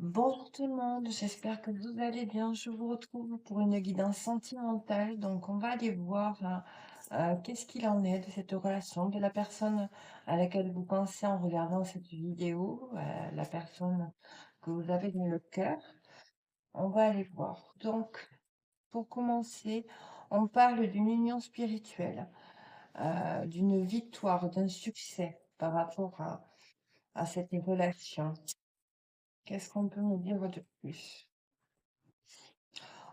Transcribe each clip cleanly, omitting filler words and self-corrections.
Bonjour tout le monde, j'espère que vous allez bien. Je vous retrouve pour une guidance sentimentale. Donc, on va aller voir qu'est-ce qu'il en est de cette relation, de la personne à laquelle vous pensez en regardant cette vidéo, la personne que vous avez dans le cœur. On va aller voir. Donc, pour commencer, on parle d'une union spirituelle, d'une victoire, d'un succès par rapport à cette relation. Qu'est-ce qu'on peut me dire de plus?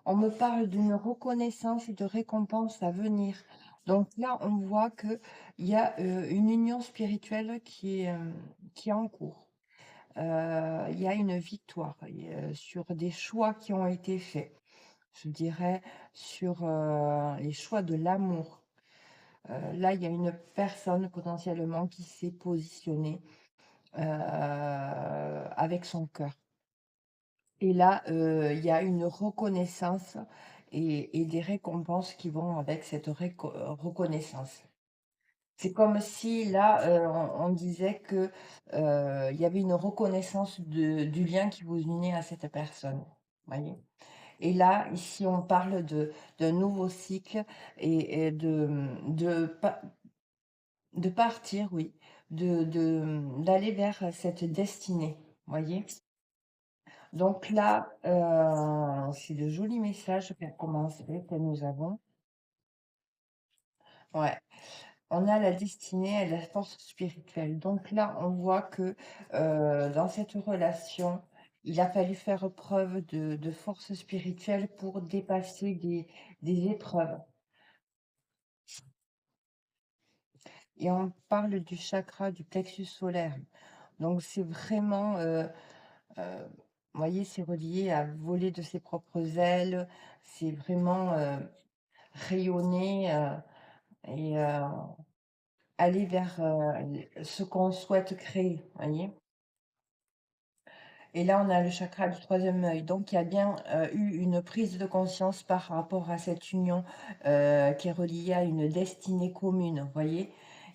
On me parle d'une reconnaissance et de récompense à venir. Donc là, on voit que il y a une union spirituelle qui est en cours. Il y a une victoire sur des choix qui ont été faits. Je dirais sur les choix de l'amour. Là, il y a une personne potentiellement qui s'est positionnée avec son cœur. Et là, il y a une reconnaissance et des récompenses qui vont avec cette reconnaissance. C'est comme si là, on disait que, il y avait une reconnaissance du lien qui vous unit à cette personne, voyez? Et là, ici, on parle d'un nouveau cycle et de partir, oui, d'aller vers cette destinée, voyez? Donc là, c'est de jolis messages pour commencer que nous avons. Ouais, on a la destinée et la force spirituelle. Donc là, on voit que dans cette relation, il a fallu faire preuve de force spirituelle pour dépasser des épreuves. Et on parle du chakra du plexus solaire. Donc c'est vraiment, vous voyez, c'est relié à voler de ses propres ailes. C'est vraiment rayonner et aller vers ce qu'on souhaite créer, voyez. Et là, on a le chakra du troisième œil. Donc, il y a bien eu une prise de conscience par rapport à cette union qui est reliée à une destinée commune, vous voyez.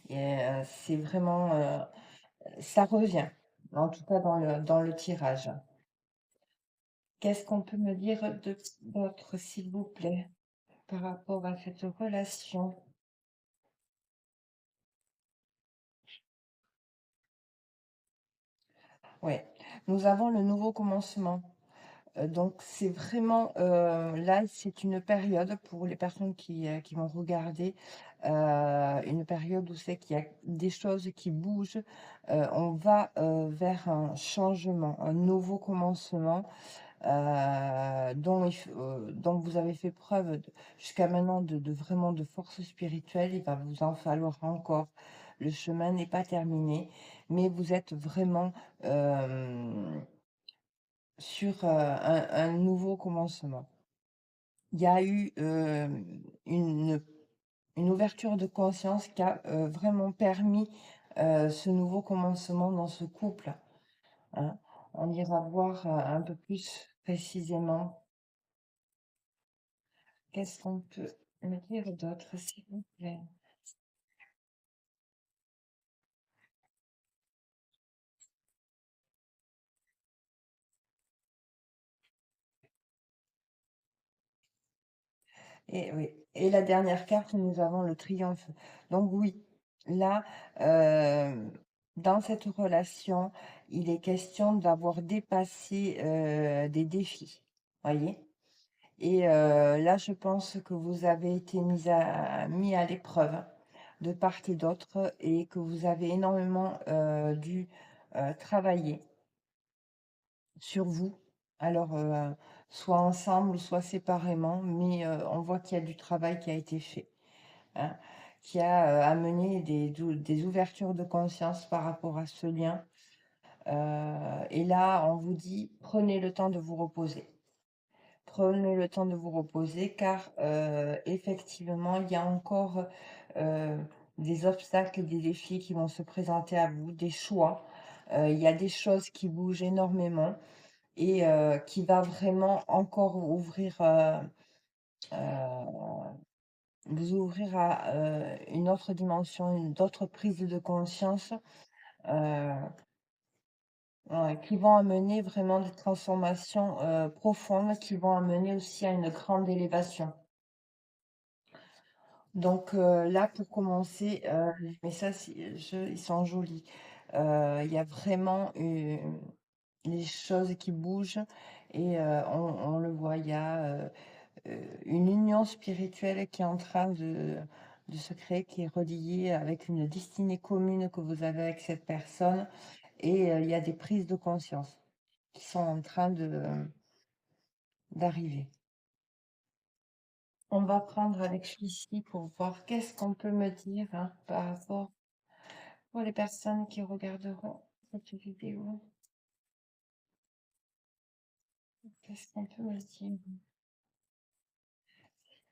Et c'est vraiment, ça revient, en tout cas dans le tirage. Qu'est-ce qu'on peut me dire d'autre, s'il vous plaît, par rapport à cette relation? Oui, nous avons le nouveau commencement. Donc c'est vraiment, là, c'est une période pour les personnes qui vont regarder, une période où c'est qu'il y a des choses qui bougent. On va, vers un changement, un nouveau commencement, dont vous avez fait preuve jusqu'à maintenant de vraiment de force spirituelle. Il va vous en falloir encore. Le chemin n'est pas terminé, mais vous êtes vraiment, sur, un nouveau commencement. Il y a eu, une ouverture de conscience qui a, vraiment permis, ce nouveau commencement dans ce couple, hein. On ira voir, un peu plus précisément. Qu'est-ce qu'on peut me dire d'autre, s'il vous plaît? Et oui, et la dernière carte, nous avons le triomphe. Donc oui, là, dans cette relation, il est question d'avoir dépassé des défis, voyez? Et là, je pense que vous avez été mis à l'épreuve de part et d'autre et que vous avez énormément dû travailler sur vous. Alors, soit ensemble, soit séparément, mais on voit qu'il y a du travail qui a été fait, hein, qui a amené des ouvertures de conscience par rapport à ce lien. Et là, on vous dit, prenez le temps de vous reposer. Prenez le temps de vous reposer car effectivement, il y a encore euh, des obstacles, des défis qui vont se présenter à vous, des choix. Il y a des choses qui bougent énormément et qui va vraiment encore heu, vous ouvrir à, une autre dimension, une d'autres prises de conscience, heu, Ouais, qui vont amener vraiment des transformations, profondes, qui vont amener aussi à une grande élévation. Donc là, pour commencer, les messages, ils sont jolis. Il y a vraiment, les choses qui bougent et on le voit, il y a, une union spirituelle qui est en train de se créer, qui est reliée avec une destinée commune que vous avez avec cette personne et il y a des prises de conscience qui sont en train d'arriver. On va prendre avec celui-ci pour voir qu'est-ce qu'on peut me dire, hein, par rapport pour les personnes qui regarderont cette vidéo. Qu'est-ce qu'on peut me dire, s'il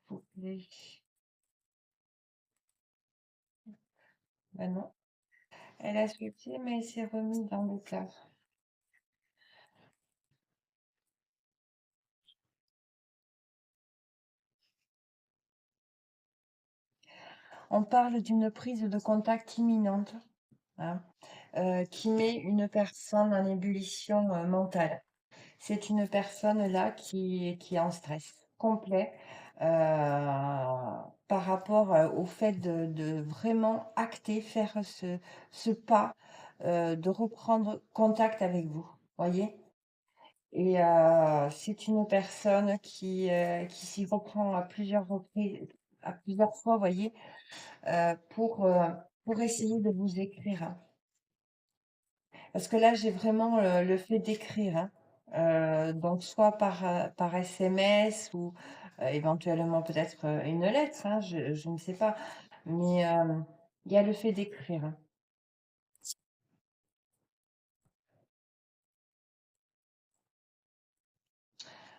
vous plaît? Ben non. Elle a switché, mais elle s'est remise dans le cadre. On parle d'une prise de contact imminente, hein, qui met une personne en ébullition mentale. C'est une personne là qui est en stress complet par rapport au fait de vraiment acter, faire ce pas, de reprendre contact avec vous, voyez? Et c'est une personne qui s'y reprend à plusieurs reprises, à plusieurs fois, voyez, pour essayer de vous écrire, hein. Parce que là, j'ai vraiment le fait d'écrire, hein. Donc soit par SMS ou éventuellement peut-être une lettre, hein, je ne sais pas. Mais il y a le fait d'écrire, hein.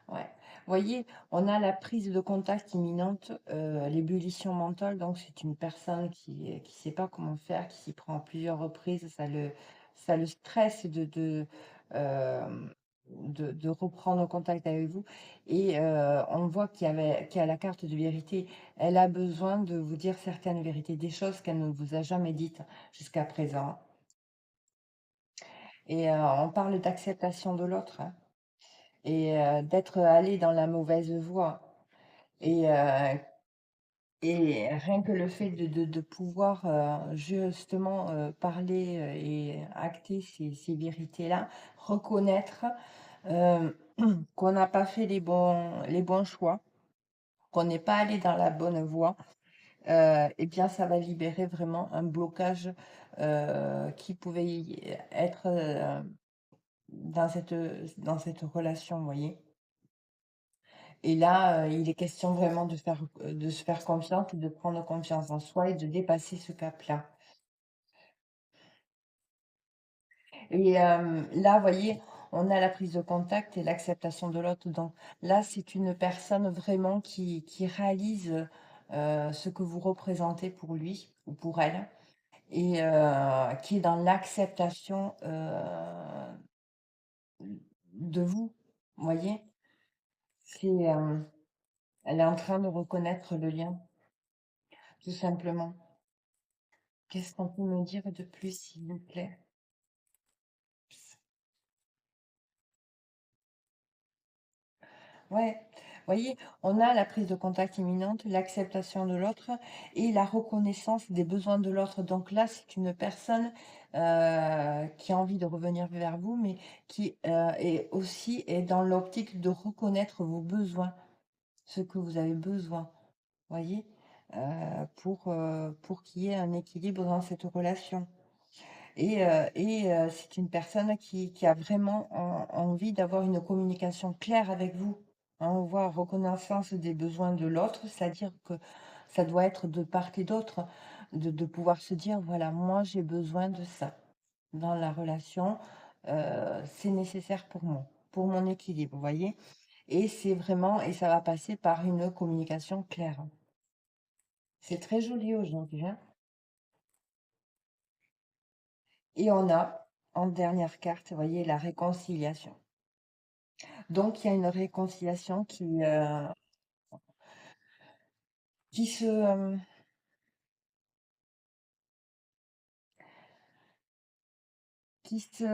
Ouais. Voyez, on a la prise de contact imminente, l'ébullition mentale, donc c'est une personne qui sait pas comment faire, qui s'y prend à plusieurs reprises, ça le stresse de reprendre contact avec vous. Et on voit qu'il y a la carte de vérité. Elle a besoin de vous dire certaines vérités, des choses qu'elle ne vous a jamais dites jusqu'à présent. Et on parle d'acceptation de l'autre, hein, et d'être allé dans la mauvaise voie. Et, et rien que le fait de pouvoir justement parler et acter ces vérités-là, reconnaître euh, qu'on n'a pas fait les bons choix, qu'on n'est pas allé dans la bonne voie, eh bien ça va libérer vraiment un blocage qui pouvait être dans cette relation, vous voyez. Et là, il est question vraiment de se faire confiance et de prendre confiance en soi et de dépasser ce cap-là. Et là, vous voyez, on a la prise de contact et l'acceptation de l'autre. Donc là, c'est une personne vraiment qui réalise ce que vous représentez pour lui ou pour elle et qui est dans l'acceptation de vous. Vous voyez, elle est en train de reconnaître le lien, tout simplement. Qu'est-ce qu'on peut me dire de plus, s'il vous plaît? Ouais, voyez, on a la prise de contact imminente, l'acceptation de l'autre et la reconnaissance des besoins de l'autre. Donc là, c'est une personne qui a envie de revenir vers vous, mais qui est dans l'optique de reconnaître vos besoins, ce que vous avez besoin, voyez, pour qu'il y ait un équilibre dans cette relation. Et c'est une personne qui a vraiment envie d'avoir une communication claire avec vous. Hein, on voit reconnaissance des besoins de l'autre, c'est-à-dire que ça doit être de part et d'autre, de pouvoir se dire, voilà, moi j'ai besoin de ça dans la relation, c'est nécessaire pour mon équilibre, vous voyez? Et ça va passer par une communication claire. C'est très joli aujourd'hui, hein. Et on a, en dernière carte, vous voyez, la réconciliation. Donc, il y a une réconciliation qui se, qui se,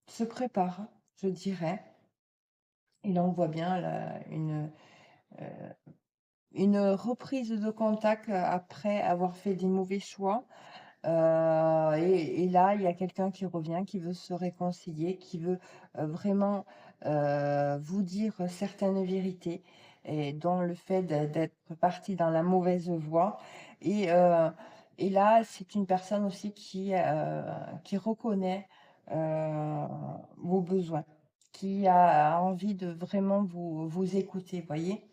se prépare, je dirais. Et là, on voit bien euh, une reprise de contact après avoir fait des mauvais choix. Et là, il y a quelqu'un qui revient, qui veut se réconcilier, qui veut vraiment vous dire certaines vérités, et dont le fait d'être parti dans la mauvaise voie. Et, euh, et là, c'est une personne aussi qui reconnaît vos besoins, qui a envie de vraiment vous écouter, voyez.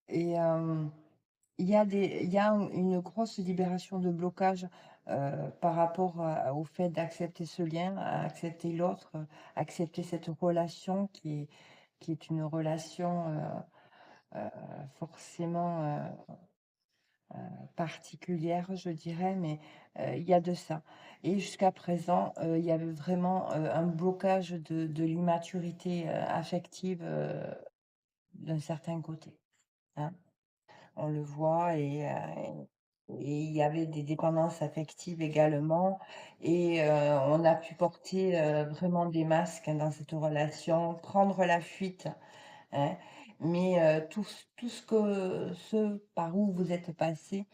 Et, il y a une grosse libération de blocage par rapport au fait d'accepter ce lien, à accepter l'autre, accepter cette relation qui est une relation euh, forcément particulière, je dirais, mais il y a de ça. Et jusqu'à présent, il y avait vraiment un blocage de l'immaturité affective d'un certain côté, hein. On le voit et il y avait des dépendances affectives également et on a pu porter vraiment des masques, hein, dans cette relation, prendre la fuite, hein. Mais tout ce par où vous êtes passé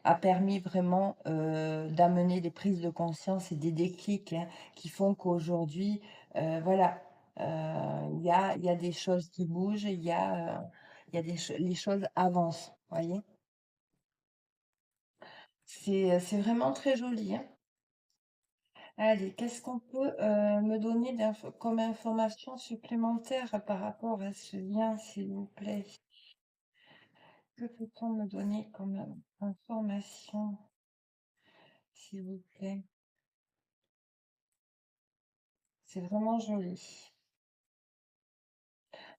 a permis vraiment d'amener des prises de conscience et des déclics, hein, qui font qu'aujourd'hui, voilà, il y a des choses qui bougent, il y a les choses avancent, voyez. C'est vraiment très joli, hein. Allez, qu'est-ce qu'on peut me donner comme information supplémentaire par rapport à ce lien, s'il vous plaît? Que peut-on me donner comme information, s'il vous plaît? C'est vraiment joli.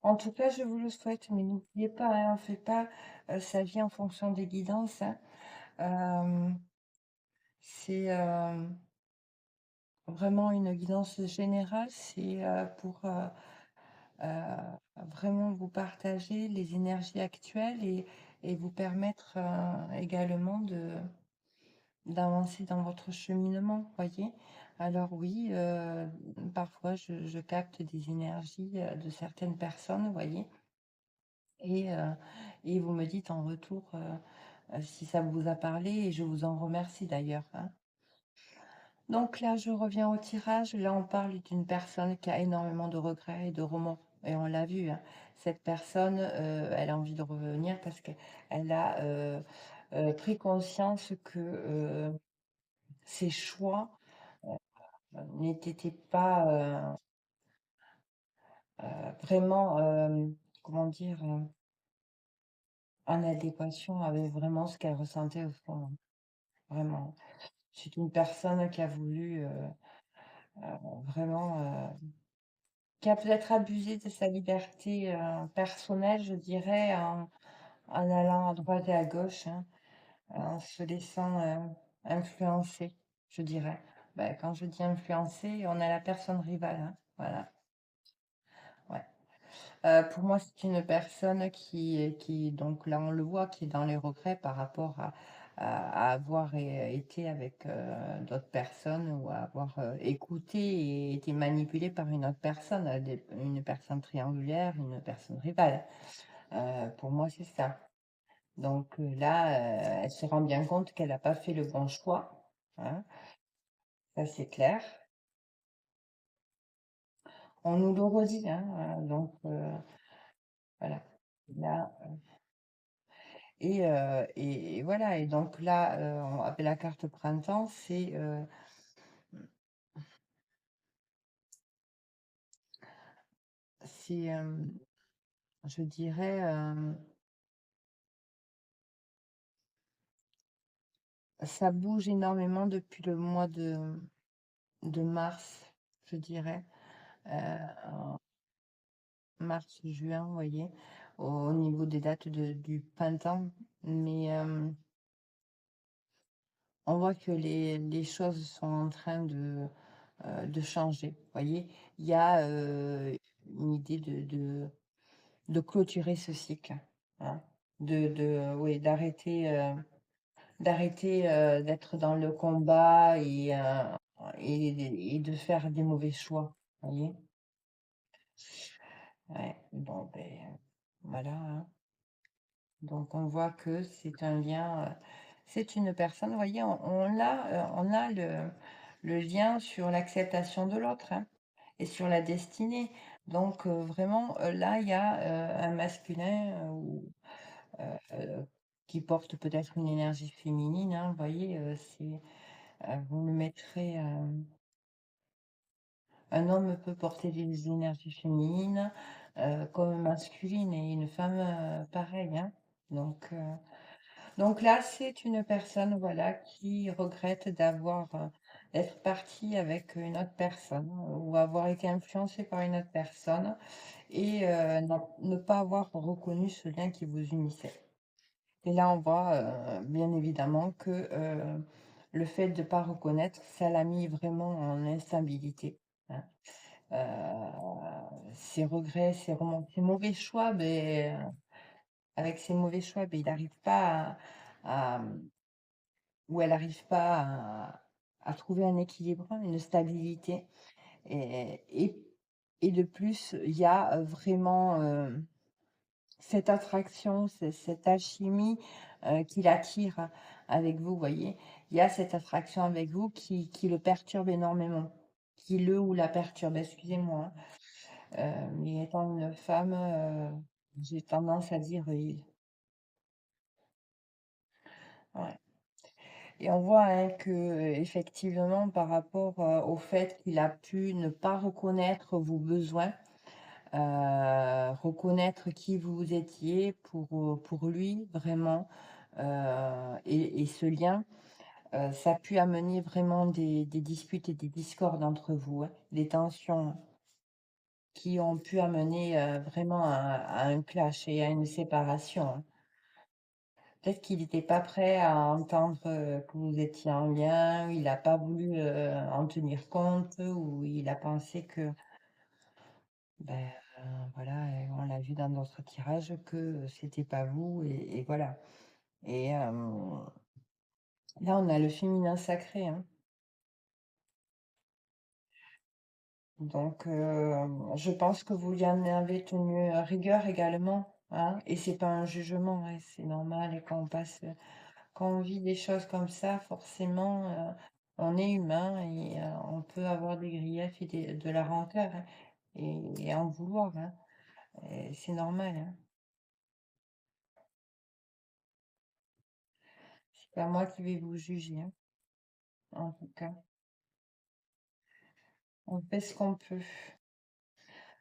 En tout cas, je vous le souhaite, mais n'oubliez pas, hein, on ne fait pas sa vie en fonction des guidances, hein. Euh, c'est vraiment une guidance générale, c'est pour euh, vraiment vous partager les énergies actuelles et vous permettre également d'avancer dans votre cheminement, voyez. Alors oui, parfois je capte des énergies de certaines personnes, voyez, et, euh, et vous me dites en retour si ça vous a parlé, et je vous en remercie d'ailleurs, hein. Donc là, je reviens au tirage. Là, on parle d'une personne qui a énormément de regrets et de remords. Et on l'a vu, hein. Cette personne, elle a envie de revenir parce qu'elle a pris conscience que ses choix n'étaient pas vraiment, comment dire, en adéquation avec vraiment ce qu'elle ressentait au fond, hein. Vraiment. C'est une personne qui a voulu vraiment qui a peut-être abusé de sa liberté personnelle, je dirais, en allant à droite et à gauche, hein, en se laissant influencer, je dirais. Ben, quand je dis influencer, on a la personne rivale, hein, voilà. Ouais. Pour moi, c'est une personne donc là, on le voit, qui est dans les regrets par rapport à avoir été avec d'autres personnes ou à avoir écouté et été manipulé par une autre personne, une personne triangulaire, une personne rivale. Pour moi, c'est ça. Donc là, elle se rend bien compte qu'elle n'a pas fait le bon choix, hein, ça c'est clair. On nous le redit, hein, donc voilà. Là, et voilà, et donc là, avec la carte printemps, c'est, je dirais, ça bouge énormément depuis le mois de mars, je dirais, en mars, juin, vous voyez, au niveau des dates du printemps. Mais on voit que les choses sont en train de changer, vous voyez. Il y a une idée de clôturer ce cycle, hein, oui, d'arrêter d'être dans le combat et de faire des mauvais choix. Vous voyez? Ouais, bon, ben, voilà, hein. Donc on voit que c'est un lien, c'est une personne, vous voyez, on a le lien sur l'acceptation de l'autre, hein, et sur la destinée. Donc vraiment, là, il y a, un masculin, ou qui porte peut-être une énergie féminine, hein, vous voyez, vous le mettrez, un homme peut porter des énergies féminines, comme masculines, et une femme, pareil, hein. Donc donc là, c'est une personne, voilà, qui regrette d'être partie avec une autre personne, ou avoir été influencée par une autre personne, et ne pas avoir reconnu ce lien qui vous unissait. Et là, on voit, bien évidemment que, le fait de ne pas reconnaître, ça l'a mis vraiment en instabilité, hein. Ses regrets, ses mauvais choix, avec ses mauvais choix, il n'arrive pas à, ou elle n'arrive pas à trouver un équilibre, une stabilité. Et, et, et de plus, il y a vraiment, cette attraction, cette alchimie, qui l'attire avec vous, voyez. Il y a cette attraction avec vous qui le perturbe énormément, qui le ou la perturbe, excusez-moi, hein. Mais étant une femme, j'ai tendance à dire il. Ouais. Et on voit, hein, que effectivement, par rapport, au fait qu'il a pu ne pas reconnaître vos besoins, reconnaître qui vous étiez pour lui vraiment, et ce lien, ça a pu amener vraiment des disputes et des discordes entre vous, hein, des tensions qui ont pu amener, vraiment à un clash et à une séparation, hein. Peut-être qu'il n'était pas prêt à entendre, que vous étiez en lien, il n'a pas voulu, en tenir compte, ou il a pensé que, ben, voilà, on l'a vu dans notre tirage, que c'était pas vous, et voilà. Et là, on a le féminin sacré, hein. Donc, je pense que vous y en avez tenu, rigueur également, hein, et c'est pas un jugement, hein, c'est normal. Et quand on vit des choses comme ça, forcément, on est humain, et on peut avoir des griefs et de la rancœur, hein, et en vouloir, hein, et c'est normal, hein. C'est pas moi qui vais vous juger, hein, en tout cas. On fait ce qu'on peut.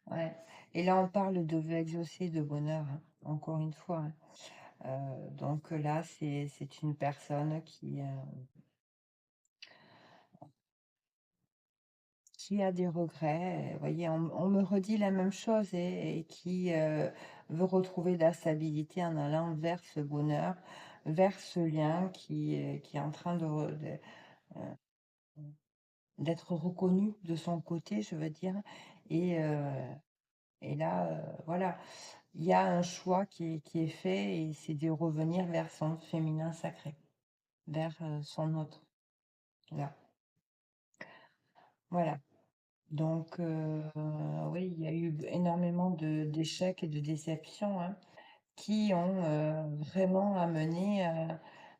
Ouais. Et là, on parle de vœux exaucés, de bonheur, hein, encore une fois, hein. Donc là, c'est une personne qui a des regrets. Vous voyez, on me redit la même chose, et qui, veut retrouver de la stabilité en allant vers ce bonheur, vers ce lien qui est en train euh, d'être reconnu de son côté, je veux dire. Et, et là, voilà, il y a un choix qui est fait, et c'est de revenir vers son féminin sacré, vers, son autre. Là. Voilà. Donc, oui, il y a eu énormément d'échecs et de déceptions, hein, qui ont, vraiment amené,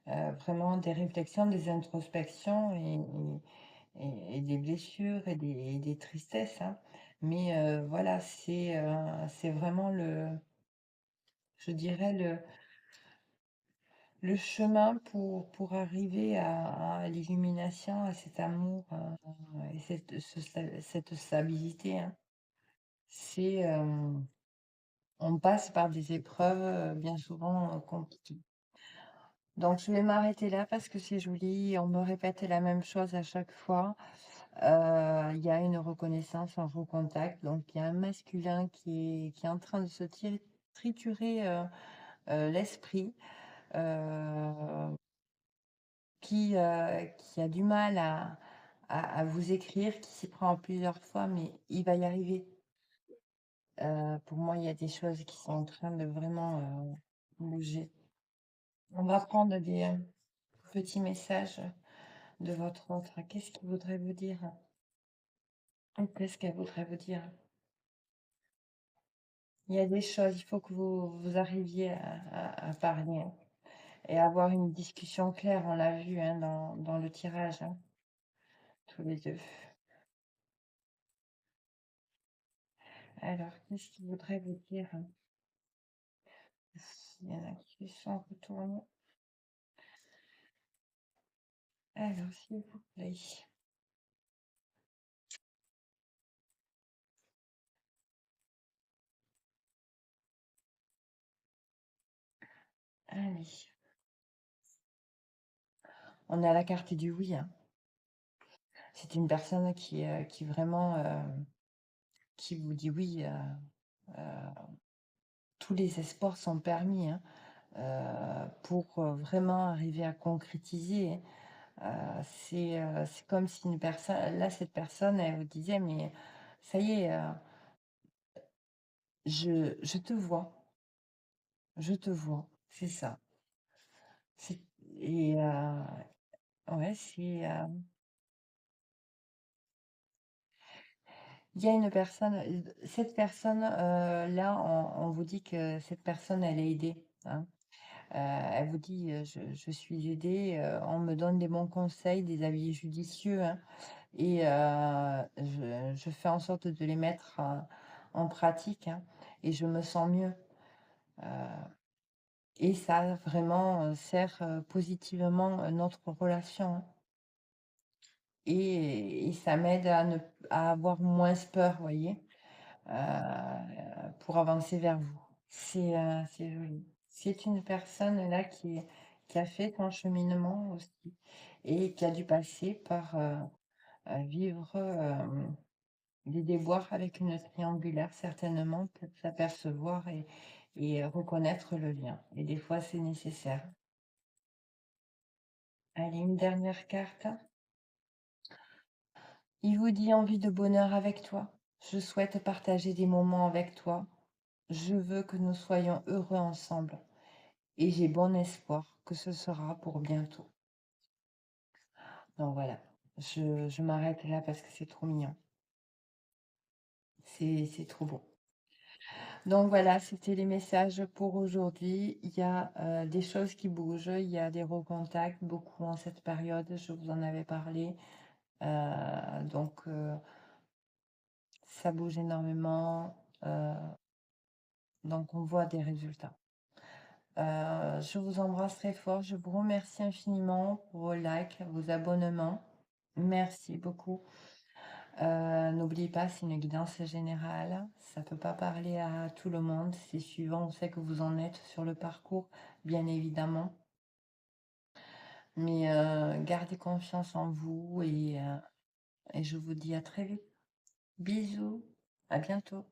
vraiment des réflexions, des introspections, et des blessures, et des tristesses, hein. Mais voilà, c'est vraiment je dirais, le chemin pour arriver à l'illumination, à cet amour, et cette stabilité, hein. C'est, on passe par des épreuves, bien souvent, compliquées. Donc je vais m'arrêter là parce que c'est joli, on me répète la même chose à chaque fois. Il y a une reconnaissance, un recontact, donc il y a un masculin qui est en train de se triturer, l'esprit, heu, qui a du mal à vous écrire, qui s'y prend plusieurs fois, mais il va y arriver. Pour moi, il y a des choses qui sont en train de vraiment, bouger. On va prendre des, petits messages de votre autre. Qu'est-ce qu'il voudrait vous dire? Qu'est-ce qu'elle voudrait vous dire? Il y a des choses, il faut que vous arriviez à parler, hein, et avoir une discussion claire. On l'a vu, hein, dans le tirage, hein, tous les deux. Alors, qu'est-ce qu'il voudrait vous dire, hein? Il y en a qui sont retournés. Alors, s'il vous plaît. Allez. On a la carte du oui, hein. C'est une personne qui vraiment, qui vous dit oui. Tous les espoirs sont permis, hein, pour vraiment arriver à concrétiser. C'est comme si une personne, là, cette personne, elle vous disait, mais ça y est, je te vois, je te vois, c'est ça. C'est- Et ouais, il y a une personne, cette personne, là, on vous dit que cette personne, elle est aidée, hein. Elle vous dit, je suis aidée, on me donne des bons conseils, des avis judicieux, hein, et je fais en sorte de les mettre en pratique, hein, et je me sens mieux. Euh, et ça vraiment sert positivement notre relation, hein. Et ça m'aide à avoir moins peur, vous voyez, pour avancer vers vous. C'est joli. C'est une personne là qui a fait son cheminement aussi et qui a dû passer par vivre des déboires avec une triangulaire certainement pour s'apercevoir et reconnaître le lien. Et des fois, c'est nécessaire. Allez, une dernière carte. Il vous dit envie de bonheur avec toi. Je souhaite partager des moments avec toi. Je veux que nous soyons heureux ensemble. Et j'ai bon espoir que ce sera pour bientôt. Donc voilà, je m'arrête là parce que c'est trop mignon. C'est trop beau. Donc voilà, c'était les messages pour aujourd'hui. Il y a des choses qui bougent, il y a des recontacts, beaucoup en cette période, je vous en avais parlé. Donc ça bouge énormément, donc on voit des résultats. Je vous embrasse très fort, je vous remercie infiniment pour vos likes, vos abonnements. Merci beaucoup. N'oubliez pas, c'est une guidance générale. Ça ne peut pas parler à tout le monde. C'est suivant où c'est que vous en êtes sur le parcours, bien évidemment. Mais gardez confiance en vous et je vous dis à très vite. Bisous, à bientôt.